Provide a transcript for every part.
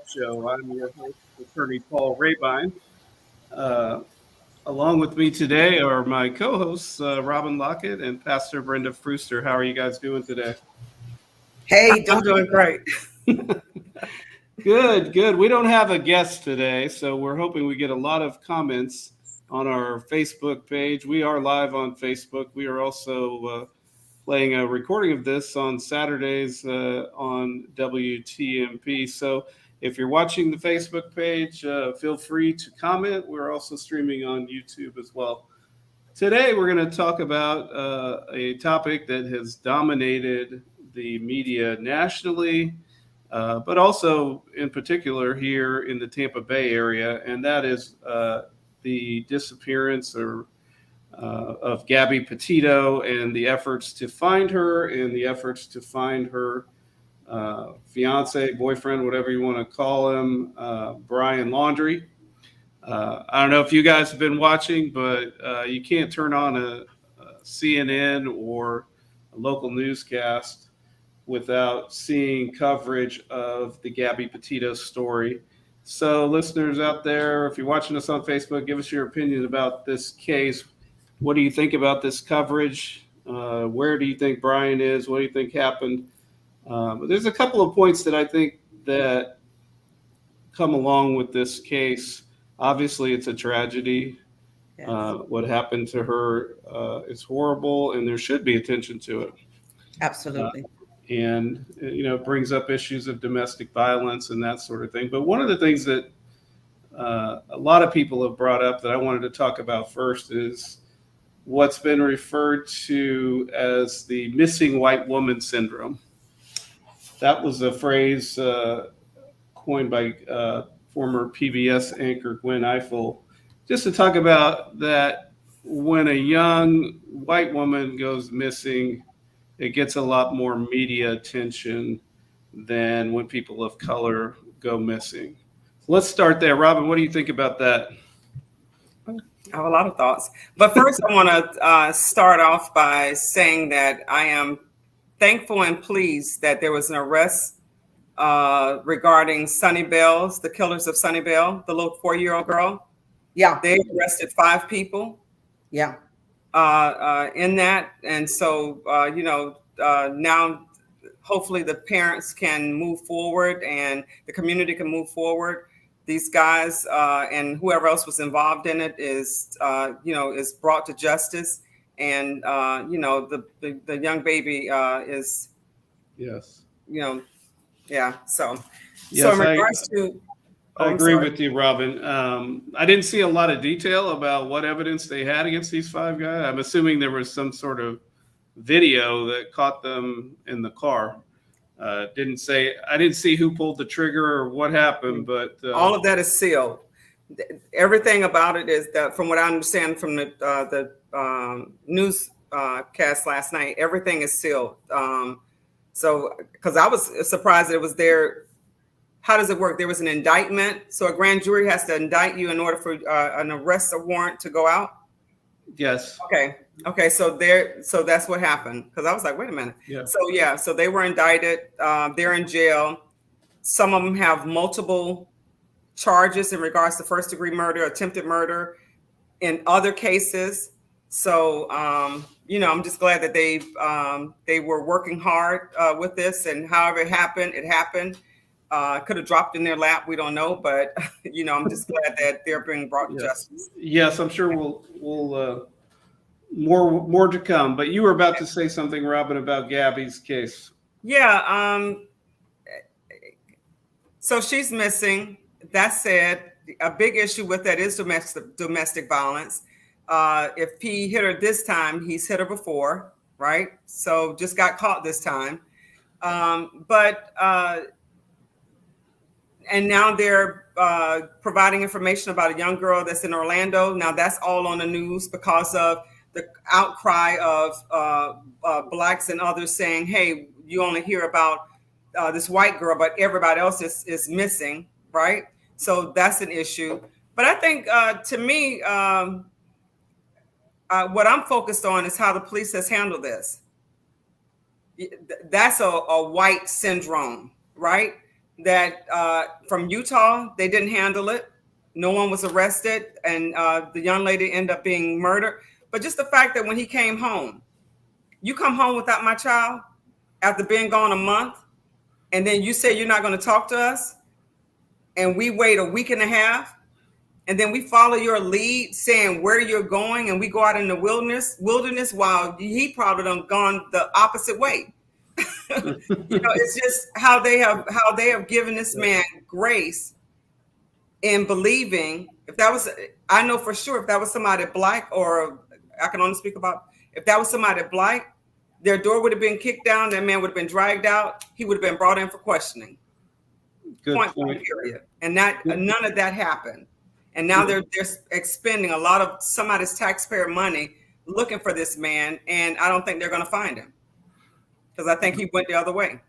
Show. I'm your host, attorney Paul Rebein. Uh, Along with me today are my co-hosts, Robin Lockett and Pastor Brenda Fruster. How are you guys doing today? Hey, I'm doing great. Good, good. We don't have a guest today, so we're hoping we get a lot of comments on our Facebook page. We are live on Facebook. We are also playing a recording of this on Saturdays on WTMP. So if you're watching the Facebook page, feel free to comment. We're also streaming on YouTube as well. Today, we're going to talk about a topic that has dominated the media nationally, but also in particular here in the Tampa Bay area, and that is the disappearance of Gabby Petito and the efforts to find her and the efforts to find her fiance, boyfriend, whatever you want to call him, Brian Laundrie. I don't know if you guys have been watching, but you can't turn on a CNN or a local newscast without seeing coverage of the Gabby Petito story. So, listeners out there, if you're watching us on Facebook, give us your opinion about this case. What do you think about this coverage? Where do you think Brian is? What do you think happened? But there's a couple of points that I think that come along with this case. Obviously, it's a tragedy. Yes. What happened to her is horrible, and there should be attention to it. Absolutely. And it brings up issues of domestic violence and that sort of thing. But one of the things that a lot of people have brought up that I wanted to talk about first is what's been referred to as the missing white woman syndrome. That was a phrase coined by former PBS anchor Gwen Eiffel, just to talk about that when a young white woman goes missing, it gets a lot more media attention than when people of color go missing. Let's start there. Robin, what do you think about that? I have a lot of thoughts. But first, I want to start off by saying that I am thankful and pleased that there was an arrest regarding Sunny Bells, the killers of Sunny Bell, the little 4-year-old girl. Yeah. They arrested 5 people. Yeah. In that. And so, now hopefully the parents can move forward and the community can move forward. These guys and whoever else was involved in it is brought to justice. And, the young baby is, yes. Yeah. So Yes, in regards to, I agree with you, Robin. I didn't see a lot of detail about what evidence they had against these 5 guys. I'm assuming there was some sort of video that caught them in the car. I didn't see who pulled the trigger or what happened, but all of that is sealed. Everything about it is that, from what I understand from the newscast last night, everything is sealed. So, because I was surprised that it was there. How does it work? There was an indictment. So a grand jury has to indict you in order for an arrest warrant to go out? yes. Okay. So that's what happened. Because I was like, wait a minute. Yeah. So they were indicted. They're in jail. Some of them have multiple charges in regards to first-degree murder, attempted murder, in other cases. So, I'm just glad that they were working hard with this, and however it happened, it happened. Could have dropped in their lap. We don't know, but I'm just glad that they're being brought to justice. Yes, I'm sure we'll more to come. But you were about to say something, Robin, about Gabby's case. Yeah. So she's missing. That said, a big issue with that is domestic violence. If he hit her this time, he's hit her before, right? So just got caught this time. And now they're providing information about a young girl that's in Orlando. Now that's all on the news because of the outcry of Blacks and others saying, hey, you only hear about this white girl, but everybody else is missing, right? So that's an issue. But I think, to me, what I'm focused on is how the police has handled this. That's a white syndrome, right? that from Utah, they didn't handle it. No one was arrested, and the young lady ended up being murdered. But just the fact that when he came home, you come home without my child after being gone a month, and then you say you're not going to talk to us, and we wait a week and a half, and then we follow your lead saying where you're going, and we go out in the wilderness while he probably done gone the opposite way. It's just how they have given this man grace in believing. If that was, I know for sure, if that was somebody black, or I can only speak about, if that was somebody black, their door would have been kicked down, that man would have been dragged out, he would have been brought in for questioning. Good point. Period. And none of that happened. And now they're expending a lot of somebody's taxpayer money looking for this man, and I don't think they're going to find him, because I think he went the other way.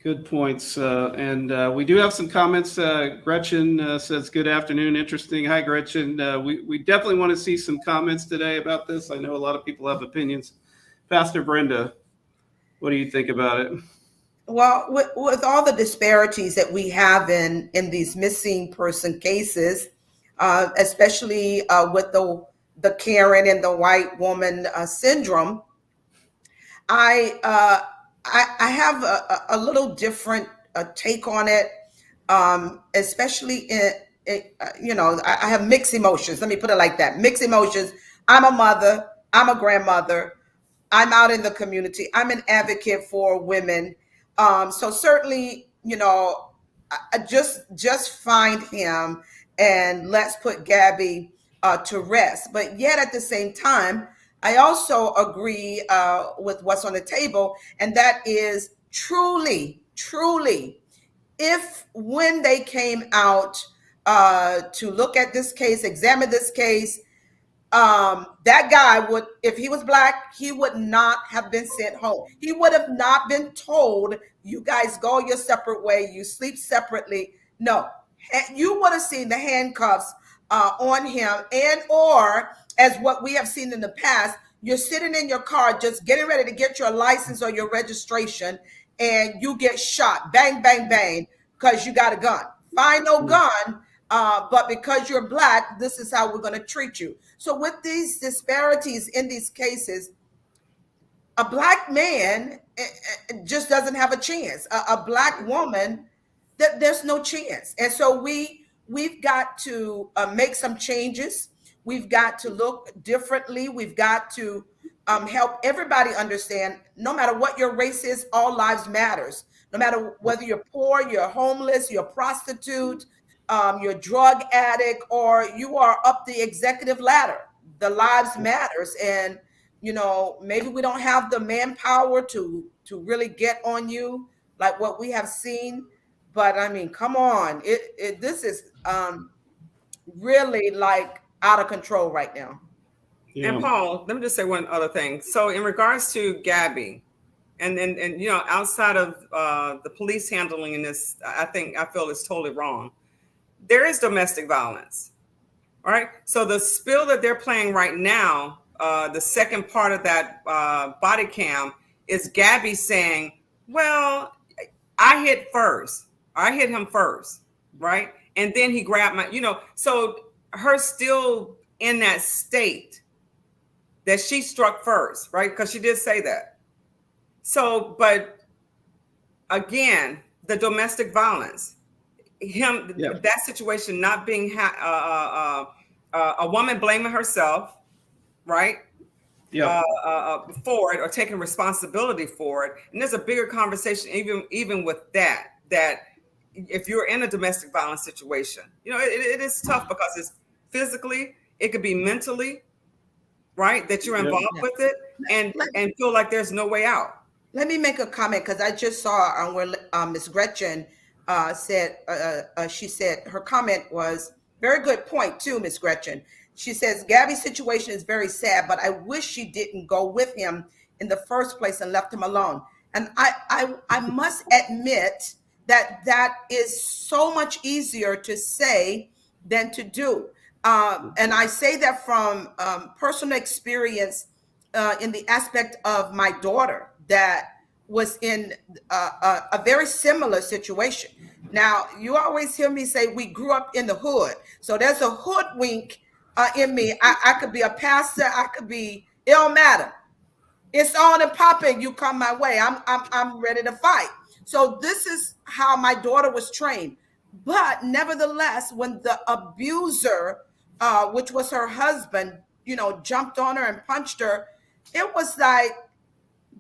Good points. And we do have some comments. Gretchen says, good afternoon. Interesting. Hi, Gretchen. We definitely want to see some comments today about this. I know a lot of people have opinions. Pastor Brenda, what do you think about it? Well, with all the disparities that we have in these missing person cases, especially with the Karen and the white woman syndrome, I have a little different take on it, especially I have mixed emotions. Let me put it like that. Mixed emotions. I'm a mother. I'm a grandmother. I'm out in the community. I'm an advocate for women. So certainly, I just find him and let's put Gabby to rest. But yet at the same time, I also agree with what's on the table, and that is truly, if when they came out to look at this case, examine this case, that guy would, if he was black, he would not have been sent home. He would have not been told, you guys go your separate way, you sleep separately. No, you would have seen the handcuffs on him, and or as what we have seen in the past, you're sitting in your car just getting ready to get your license or your registration, and you get shot, bang, bang, bang, because you got a gun. Find no gun, but because you're black, this is how we're going to treat you. So with these disparities in these cases, a black man just doesn't have a chance. A black woman, there's no chance. And so we've got to make some changes. We've got to look differently. We've got to help everybody understand, no matter what your race is, all lives matters. No matter whether you're poor, you're homeless, you're a prostitute, you're a drug addict, or you are up the executive ladder, the lives matters. And maybe we don't have the manpower to really get on you like what we have seen, but I mean, come on, this is really like out of control right now. Yeah. And Paul, let me just say one other thing. So in regards to Gabby, and outside of the police handling in this, I feel it's totally wrong. There is domestic violence. All right. So the spill that they're playing right now, the second part of that body cam is Gabby saying, well, I hit him first. Right. And then he grabbed so her still in that state that she struck first. Right. Because she did say that. So, but again, the domestic violence, that situation not being a woman blaming herself, right? Yeah. For it, or taking responsibility for it. And there's a bigger conversation even with that if you're in a domestic violence situation, it is tough because it's physically, it could be mentally, right, that you're involved with it and feel like there's no way out. Let me make a comment, because I just saw where Ms. Gretchen said, she said her comment was very good point too, Ms. Gretchen. She says, Gabby's situation is very sad, but I wish she didn't go with him in the first place and left him alone. And I must admit that is so much easier to say than to do. And I say that from personal experience in the aspect of my daughter, that was in a very similar situation. Now, you always hear me say we grew up in the hood. So there's a hoodwink in me. I could be a pastor. I could be, it don't matter. It's on and popping. You come my way. I'm ready to fight. So this is how my daughter was trained. But nevertheless, when the abuser, which was her husband, jumped on her and punched her, it was like,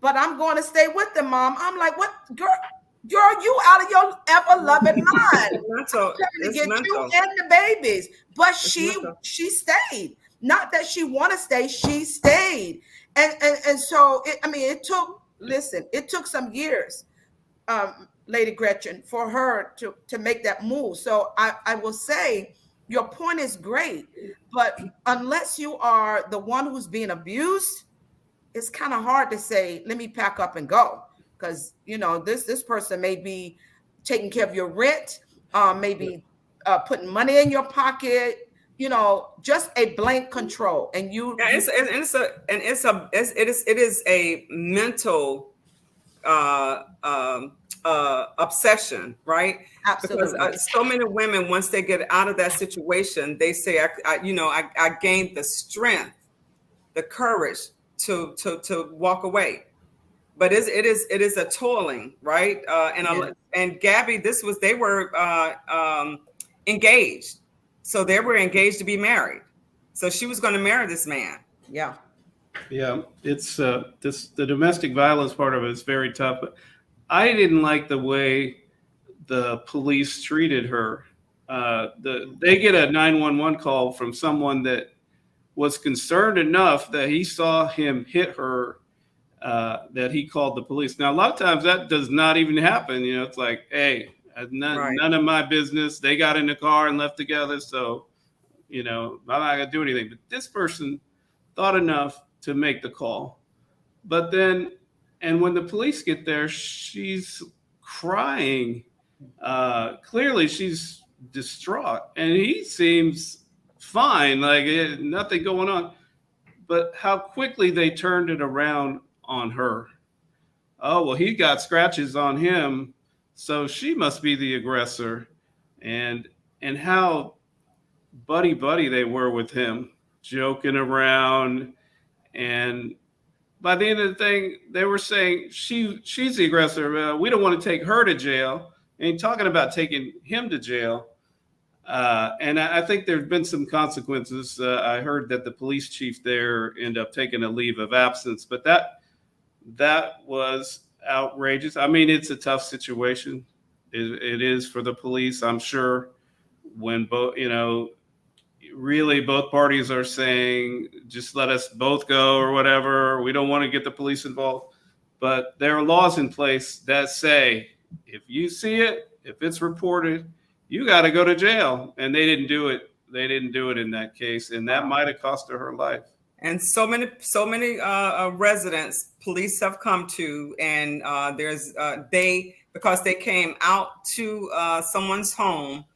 but I'm going to stay with them, Mom. I'm like, what, girl, you out of your ever loving mind. I'm trying to get you and the babies. But she stayed. Not that she want to stay, she stayed. And so, it took some years, Lady Gretchen, for her to make that move. So I will say, your point is great, but unless you are the one who's being abused, it's kind of hard to say, let me pack up and go. Because, this person may be taking care of your rent, maybe putting money in your pocket, just a blank control. And it is a mental obsession, right? Absolutely. Because so many women, once they get out of that situation, they say, I gained the strength, the courage to walk away. But it is a toiling, right? And Gabby, they were engaged, so they were engaged to be married. So she was going to marry this man. Yeah. Yeah, it's the domestic violence part of it is very tough. But I didn't like the way the police treated her. They get a 911 call from someone that was concerned enough that he saw him hit her, that he called the police. Now, a lot of times that does not even happen. It's like, hey, none of my business. They got in the car and left together. So, I'm not going to do anything. But this person thought enough to make the call. But then, and when the police get there, she's crying. Clearly, she's distraught. And he seems fine, like nothing going on. But how quickly they turned it around on her. Oh, well, he got scratches on him, so she must be the aggressor. And how buddy they were with him, joking around. And by the end of the thing, they were saying she's the aggressor. We don't want to take her to jail. And talking about taking him to jail. And I think there's been some consequences. I heard that the police chief there ended up taking a leave of absence, but that was outrageous. It's a tough situation. It is for the police, I'm sure, when both parties are saying, just let us both go or whatever. We don't want to get the police involved. But there are laws in place that say, if you see it, if it's reported, you got to go to jail. And they didn't do it. They didn't do it in that case. And that might have cost her life. And so many residents, police have come to, and because they came out to someone's home,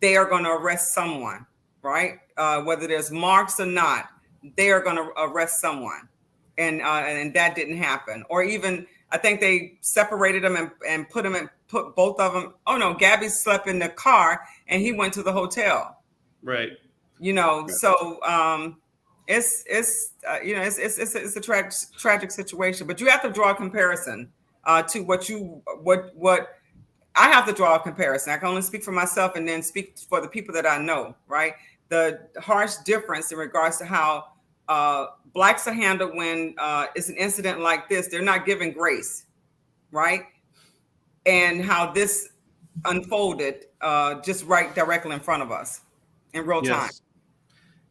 they are going to arrest someone, right? Whether there's marks or not, they are going to arrest someone. And that didn't happen. Or even, I think they separated them and put both of them. Oh no, Gabby slept in the car and he went to the hotel. Right. So it's a tragic situation, but you have to draw a comparison to what I have to draw a comparison. I can only speak for myself and then speak for the people that I know, right? The harsh difference in regards to how Blacks are handled when it's an incident like this. They're not given grace, right? And how this unfolded just right directly in front of us in real time.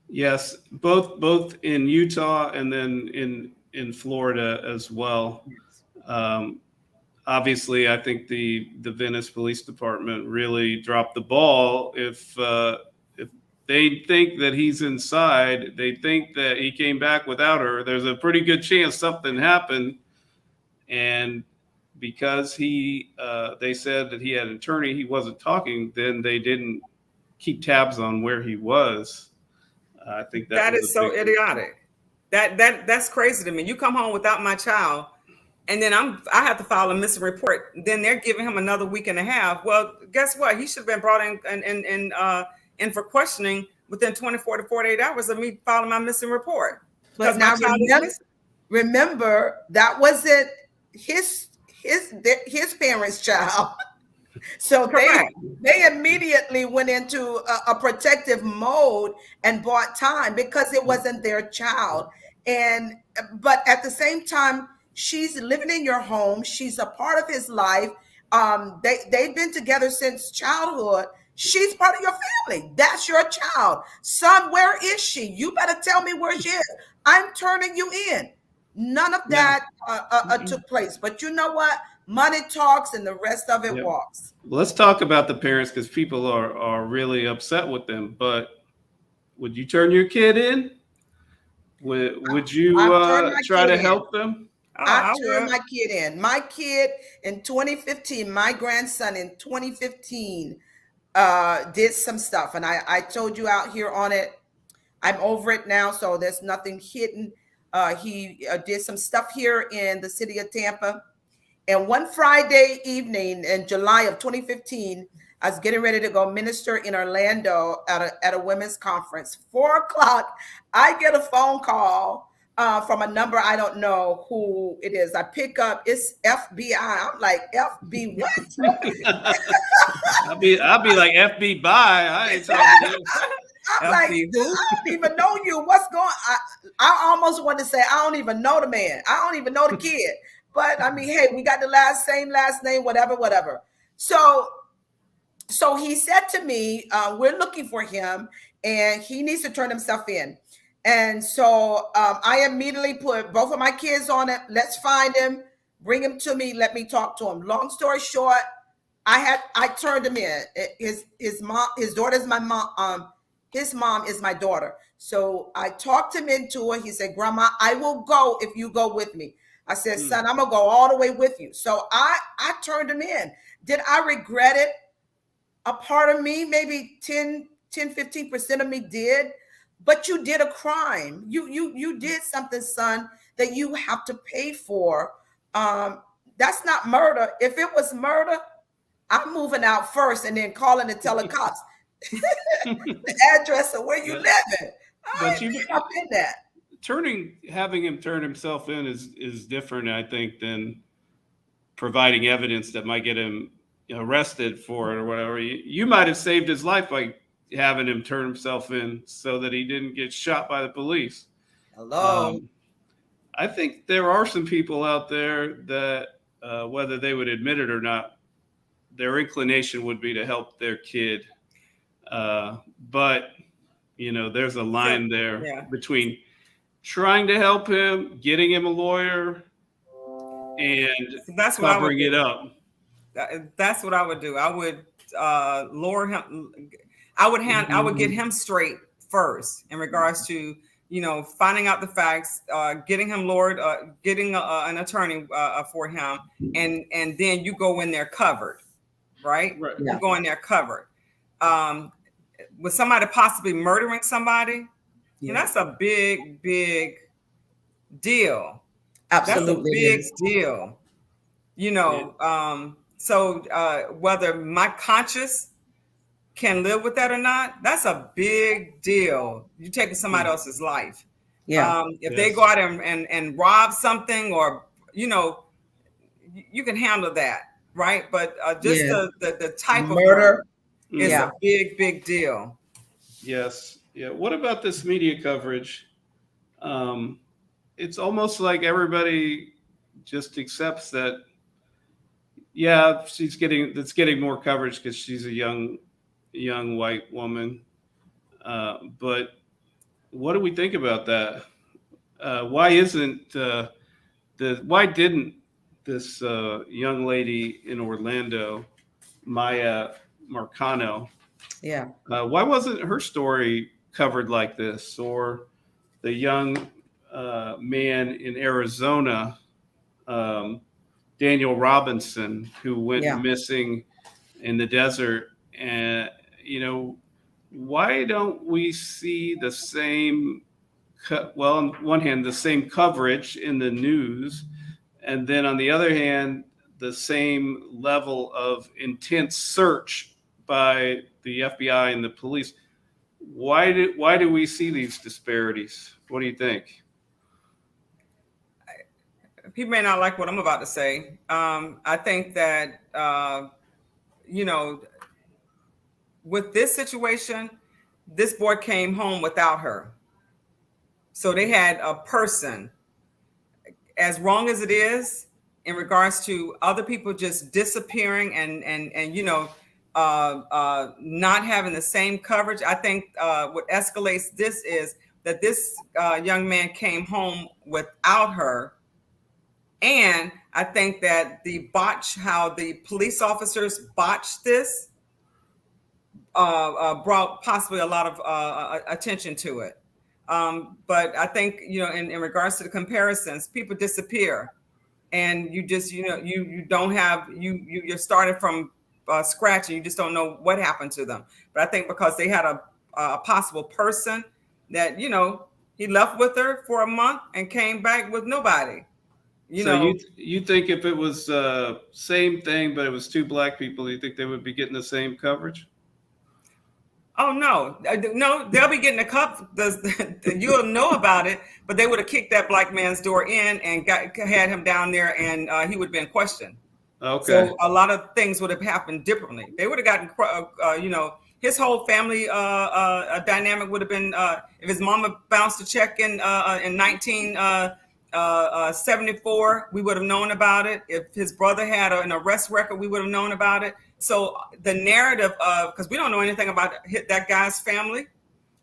Yes, both in Utah and then in Florida as well. Obviously, I think the Venice Police Department really dropped the ball. If they think that he's inside, they think that he came back without her, there's a pretty good chance something happened. And because they said that he had an attorney, he wasn't talking, then they didn't keep tabs on where he was. I think that is so idiotic. That's crazy to me. You come home without my child, and then I have to file a missing report. Then they're giving him another week and a half. Well, guess what? He should have been brought in for questioning within 24 to 48 hours of me filing my missing report, But because my now child is missing. remember that wasn't his parents' child. So they immediately went into a protective mode and bought time because it wasn't their child. But at the same time, she's living in your home. She's a part of his life. They've been together since childhood. She's part of your family. That's your child. Son, where is she? You better tell me where she is. I'm turning you in. None of that took place. But you know what? Money talks and the rest of it walks. Let's talk about the parents, because people are really upset with them. But would you turn your kid in? Would you try to help them? I turned my kid in. My kid in 2015, my grandson in 2015 did some stuff. And I told you out here on it. I'm over it now, so there's nothing hidden. He did some stuff here in the city of Tampa. And one Friday evening in July of 2015, I was getting ready to go minister in Orlando at a women's conference. 4:00, I get a phone call from a number I don't know who it is. I pick up, it's FBI. I'm like, FB what? I'll be like, FB bye. I ain't talking to you. I'm like, I don't even know you. What's going on? I almost want to say, I don't even know the man. I don't even know the kid. But I mean, hey, we got the same last name, whatever. So he said to me, we're looking for him and he needs to turn himself in. And so I immediately put both of my kids on it. Let's find him, bring him to me, let me talk to him. Long story short, I turned him in. His daughter's my mom. His mom is my daughter. So I talked him into it. He said, Grandma, I will go if you go with me. I said, son, I'm going to go all the way with you. So I turned him in. Did I regret it? A part of me, maybe 15% of me did. But you did a crime. You did something, son, that you have to pay for. That's not murder. If it was murder, I'm moving out first and then calling and telling cops the address of where you live in. But you up in that. Having him turn himself in is different, I think, than providing evidence that might get him arrested for it or whatever. You might have saved his life by having him turn himself in so that he didn't get shot by the police. Hello. I think there are some people out there that, whether they would admit it or not, their inclination would be to help their kid. But, there's a line there between trying to help him, getting him a lawyer, and that's covering it up. That's what I would do. I would lower him. I would get him straight first in regards to, finding out the facts, getting him lowered, getting an attorney for him, and then you go in there covered, right? Yeah. You go in there covered. With somebody possibly murdering somebody, that's a big deal. Absolutely. That's a big deal. So whether my conscience can live with that or not, that's a big deal. You're taking somebody else's life. Yeah. If they go out and rob something, or, you can handle that, right? But just the type of murder is a big deal. Yes. Yeah. What about this media coverage? It's almost like everybody just accepts that, it's getting more coverage because she's a young white woman. But what do we think about that? Why didn't this young lady in Orlando, Maya Marcano, why wasn't her story covered like this? Or the young man in Arizona, Daniel Robinson, who went missing in the desert. And, why don't we see the same, on one hand, the same coverage in the news And then on the other hand, the same level of intense search by the FBI and the police. Why do we see these disparities? What do you think? People may not like what I'm about to say. I think that, with this situation, this boy came home without her. So they had a person, as wrong as it is, in regards to other people just disappearing and not having the same coverage. I think what escalates this is that this young man came home without her. And I think that how the police officers botched this brought possibly a lot of attention to it. But I think, in regards to the comparisons, people disappear, and you just, you don't have, you're starting from scratch, and you just don't know what happened to them. But I think because they had a possible person that, he left with her for a month and came back with nobody. You think if it was same thing, but it was two black people, you think they would be getting the same coverage? Oh, no, they'll be getting a cup. You'll know about it, but they would have kicked that black man's door in and had him down there, and he would have been questioned. Okay. So a lot of things would have happened differently. They would have gotten, his whole family dynamic would have been, if his mama bounced a check in 1974, we would have known about it. If his brother had an arrest record, we would have known about it. So the narrative because we don't know anything about that guy's family.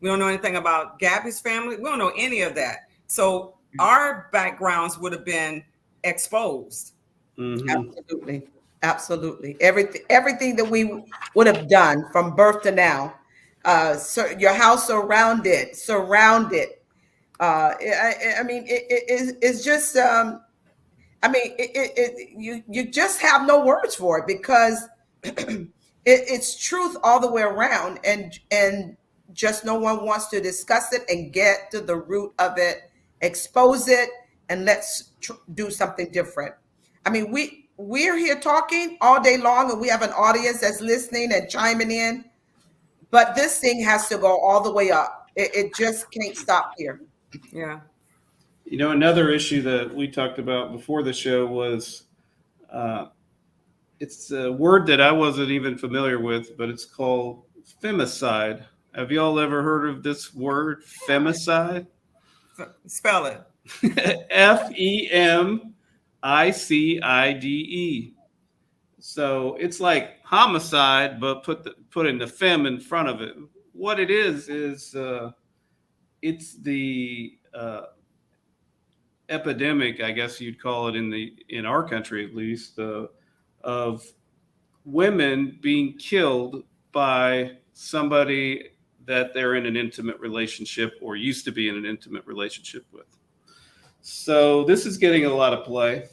We don't know anything about Gabby's family. We don't know any of that. So our backgrounds would have been exposed. Mm-hmm. Absolutely. Everything that we would have done from birth to now, your house surrounded. I mean, it's just, you just have no words for it, because it's truth all the way around, and just no one wants to discuss it and get to the root of it, expose it, and let's do something different. I mean, we're here talking all day long, and we have an audience that's listening and chiming in, but this thing has to go all the way up. It just can't stop here. Yeah. Another issue that we talked about before the show was it's a word that I wasn't even familiar with, but it's called femicide. Have y'all ever heard of this word, femicide? Spell it. FEMICIDE. So it's like homicide, but putting the fem in front of it. What it is it's the epidemic, I guess you'd call it in our country at least, of women being killed by somebody that they're in an intimate relationship or used to be in an intimate relationship with. So this is getting a lot of play.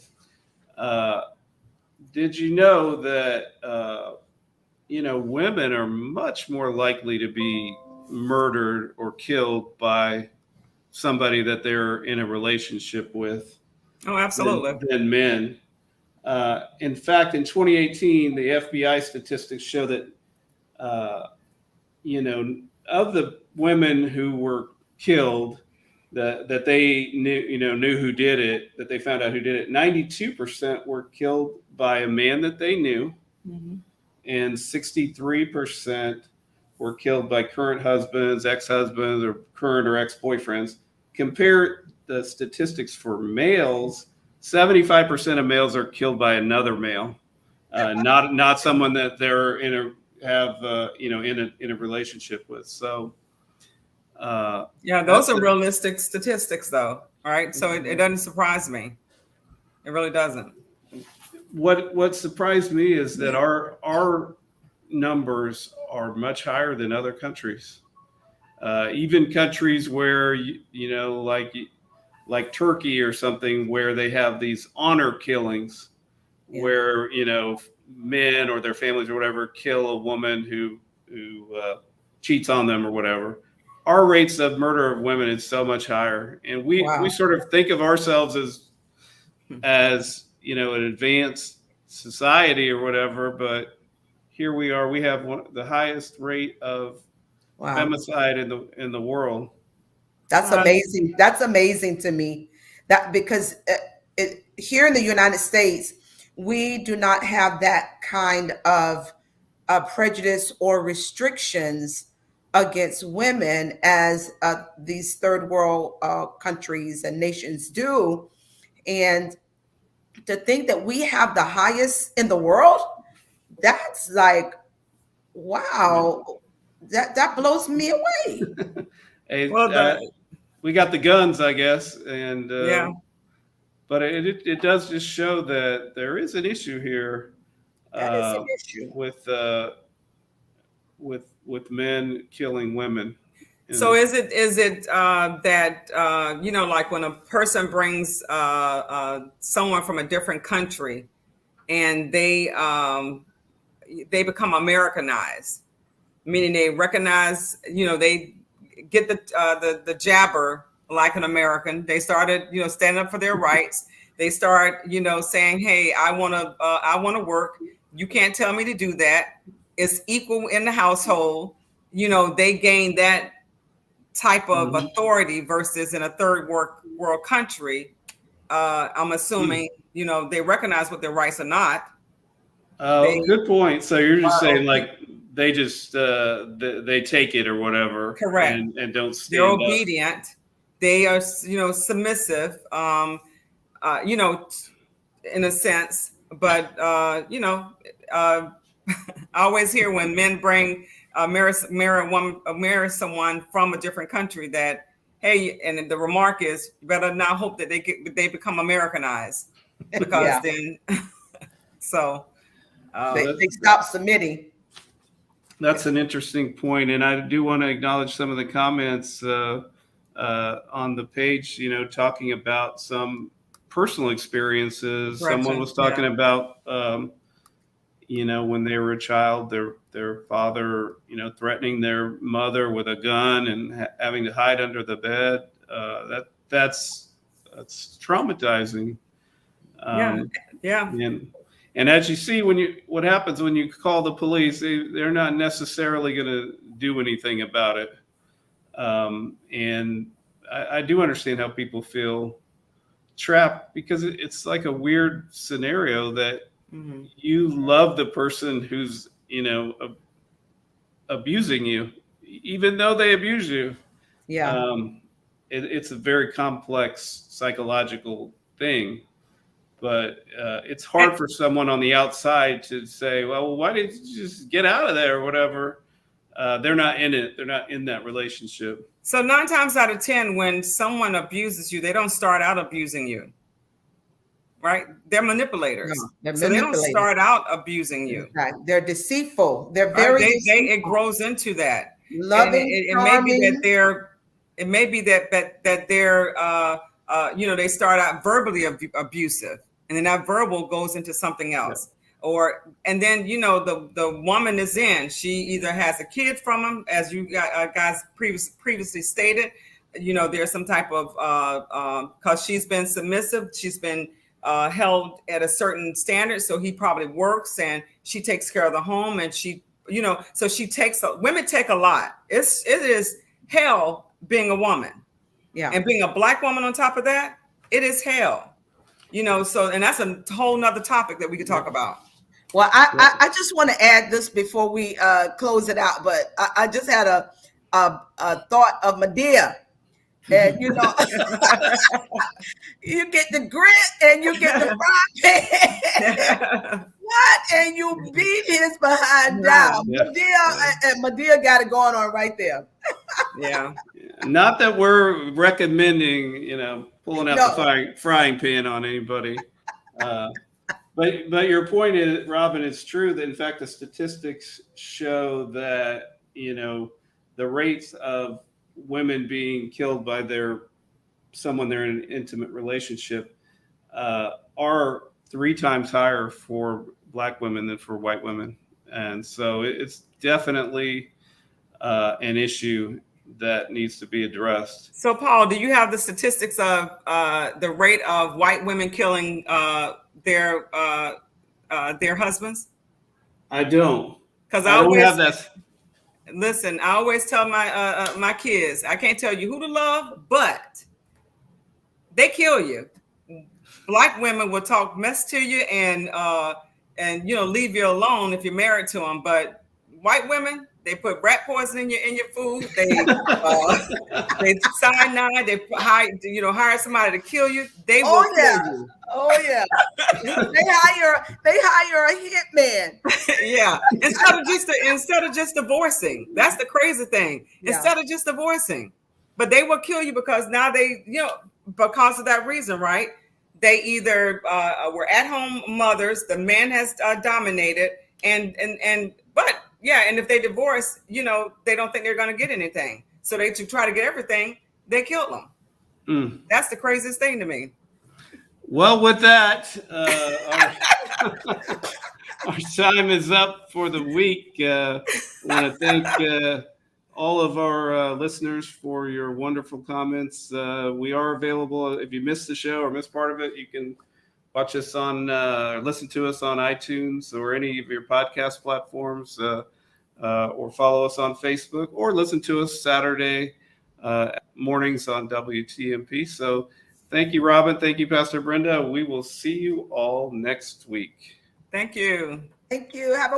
Did you know that women are much more likely to be murdered or killed by somebody that they're in a relationship with? Oh, absolutely. Than men. In fact, in 2018, the FBI statistics show that, of the women who were killed, that they knew who did it, that they found out who did it, 92% were killed by a man that they knew, and 63% were killed by current husbands, ex-husbands, or current or ex-boyfriends. Compare the statistics for males. 75% of males are killed by another male, not someone that they're in a relationship with. So, those are realistic statistics, though. All right, so it doesn't surprise me. It really doesn't. What surprised me is that our numbers are much higher than other countries. Even countries where like Turkey or something, where they have these honor killings, where men or their families or whatever kill a woman who cheats on them or whatever. Our rates of murder of women is so much higher, and we sort of think of ourselves as as, an advanced society or whatever, but here we are. We have the highest rate of Wow. femicide in the world. That's amazing. That's amazing to me. That because here in the United States, we do not have that kind of prejudice or restrictions against women as these third world countries and nations do. And to think that we have the highest in the world, that's like, wow, that blows me away. Hey, Well, we got the guns, I guess, and yeah. but it does just show that there is an issue here That is an uh, issue. with men killing women. So is it that like when a person brings someone from a different country and they become Americanized, meaning they recognize, they get the jabber like an American. They started, standing up for their rights. They start, saying, "Hey, I want to work. You can't tell me to do that. It's equal in the household." They gain that type of authority versus in a third world country. I'm assuming, they recognize what their rights are not. Oh, good point. So you're just saying Okay. like they just they take it or whatever, Correct. and don't They're stand up. obedient. They are, submissive. In a sense, but I always hear when men bring marry someone from a different country that, hey, and the remark is, you better not hope that they become Americanized, because Yeah. then so They stop submitting. That's an interesting point, and I do want to acknowledge some of the comments on the page. Talking about some personal experiences. Someone was talking about, when they were a child, their father, threatening their mother with a gun and having to hide under the bed. That's traumatizing. Yeah. And as you see, what happens when you call the police, they're not necessarily going to do anything about it. And I do understand how people feel trapped, because it's like a weird scenario that you love the person who's, abusing you, even though they abuse you. Yeah. It's a very complex psychological thing. But it's hard for someone on the outside to say, well, why didn't you just get out of there or whatever? They're not in it. They're not in that relationship. So 9 times out of 10, when someone abuses you, they don't start out abusing you, right? They're manipulators. No, they're so they don't manipulating. start out abusing you. Right. They're deceitful. They're Right? very deceitful. It grows into that. Loving, It may be charming. that they're they start out verbally abusive, and then that verbal goes into something else. And then the woman is in. She either has a kid from him, as you guys previously stated. There's some type of because she's been submissive. She's been held at a certain standard, so he probably works, and she takes care of the home, and she, so she takes. Women take a lot. It is hell being a woman, and being a Black woman on top of that. It is hell. So, and that's a whole nother topic that we could talk about. Well, I just want to add this before we close it out, but I just had a thought of Medea. And you get the grit and you get the frying pan. What? And you beat his behind down. Medea got it going on right there. Yeah. Not that we're recommending, pulling out the frying pan on anybody. But your point is, Robin, it's true that in fact the statistics show that the rates of women being killed by someone they're in an intimate relationship are 3 times higher for Black women than for white women, and so it's definitely an issue that needs to be addressed. So, Paul, do you have the statistics of the rate of white women killing their husbands? I don't. Because I don't have that. Listen, I always tell my my kids, I can't tell you who to love, but they kill you. Black women will talk mess to you and leave you alone if you're married to them, but white women, they put rat poison in your food. They cyanide. They hire somebody to kill you. They will kill you. Oh yeah. they hire a hitman. Yeah. Instead of just divorcing. That's the crazy thing. Yeah. Instead of just divorcing, but they will kill you because now because of that reason, right? They either were at-home mothers. The man has dominated, and if they divorce, they don't think they're going to get anything. So to try to get everything, they killed them. That's the craziest thing to me. Well, with that, our time is up for the week. I want to thank all of our listeners for your wonderful comments. We are available. If you missed the show or missed part of it, you can watch us listen to us on iTunes or any of your podcast platforms, or follow us on Facebook, or listen to us Saturday mornings on WTMP. So thank you, Robin. Thank you, Pastor Brenda. We will see you all next week. Thank you. Thank you. Have a